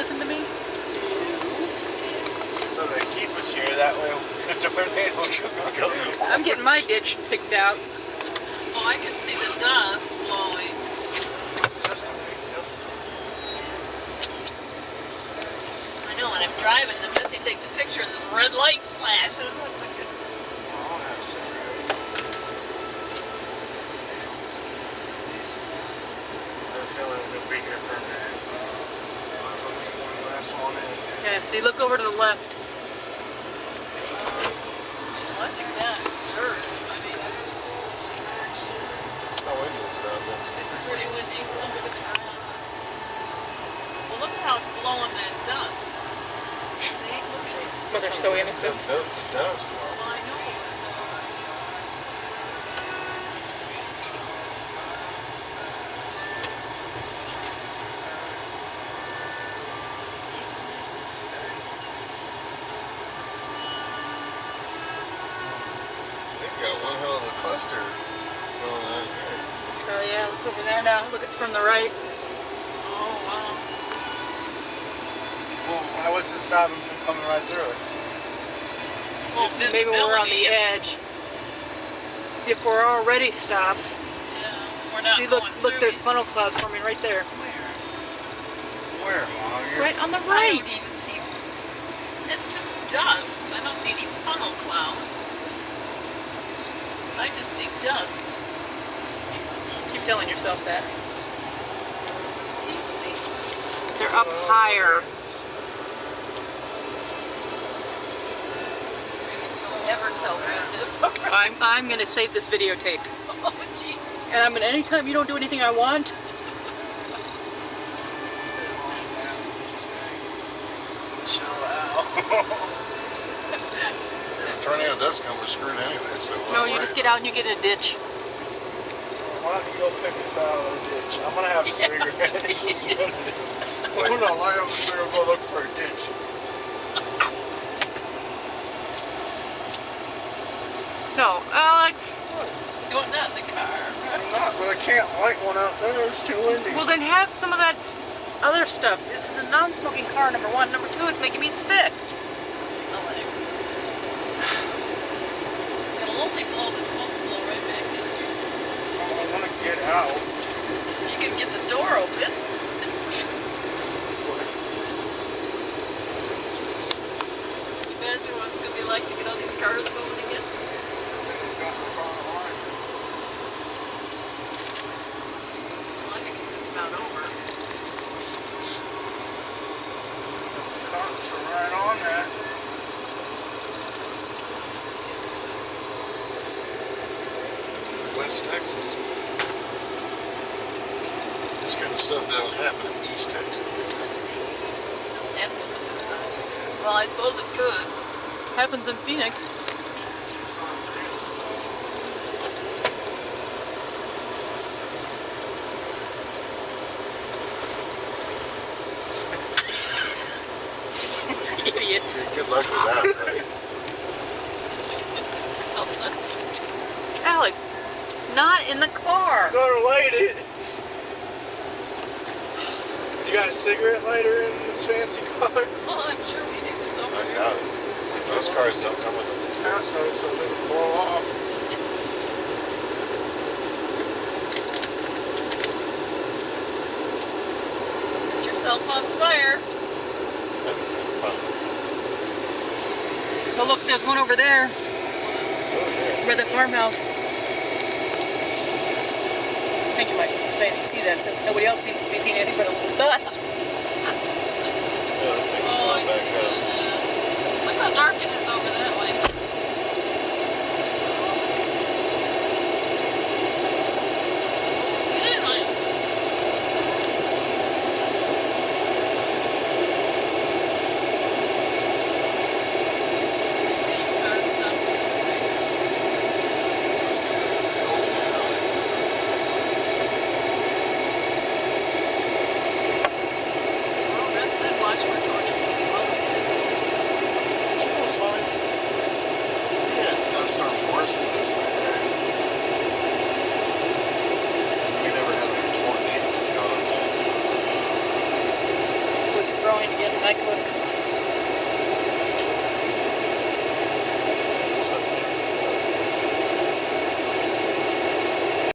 listen to me? So they keep us here, that way the tornado can go. I'm getting my ditch picked out. Oh, I can see the dust blowing. It's just a big dust storm. I know, when I'm driving, the Betsy takes a picture and this red light flashes. It's like I don't have a cigarette. I'm feeling a bit weaker for a minute. Let me get one last one in. Yeah, see, look over to the left. I think that's dirt. I mean, How windy is it out there? it's pretty windy under the grass. Well, look how it's blowing that dust. See? Look at it. But they're so innocent. Dust is dust. Well, I know. They've got one hell of a cluster going on here. Oh yeah, look over there now. Look, it's from the right. Oh, wow. Well, what's to stop them from coming right through us? Well, Maybe we're on the visibility. edge. If we're already stopped. Yeah, we're not See, look, going look, through there's it. funnel clouds forming right there. Where? Where, Mom? Right on the I right. don't even see. It's just dust. I don't see any funnel cloud. I just see dust. Keep telling yourself that. You see. They're up higher. Never tell Brad this. I'm gonna save this videotape. Oh, Jesus. And I'm gonna, anytime you don't do anything I want, Chill out. If a tornado does come, we're screwed anyway, so... no, you just get out and you get in a ditch. Why don't you go pick us out of the ditch? I'm gonna have a cigarette. I'm gonna light up a cigarette and go look for a ditch. No, Alex. Doing that in the car. I'm not, but I can't light one out there. It's too windy. Well, then have some of that other stuff. This is a non-smoking car, number one. Number two, it's making me sick. It'll only blow the smoke blow right back in here. I want to get out. You can get the door open. Imagine what it's gonna be like to get all these cars going again. Well, I think this is about over. Cops are right on that. This is West Texas. This kind of stuff doesn't happen in East Texas. Let's see. Don't happen to this side. Well, I suppose it could. Happens in Phoenix. Idiot. Good luck with that, buddy. Alex, not in the car. Gotta light it. You got a cigarette lighter in this fancy car? Well, I'm sure we do somewhere. I doubt it. Those cars don't come with these things. So they can blow off. Set yourself on fire. That'd be kind of fun. Oh, look, there's one over there. Oh, yes. By the farmhouse. Thank you, Mike, for saying you see that, since nobody else seems to be seeing anything but a little dust. Yeah, that thing's Oh, I going back see up. that. Look how dark it is over that way. Get in, Mike. See your car stop. Oh, Red said watch for tornadoes. That's fine. Yeah, dust storm's worse than this one. We never had like a tornado, you know what I'm saying? What's drawing again, Mike. Look.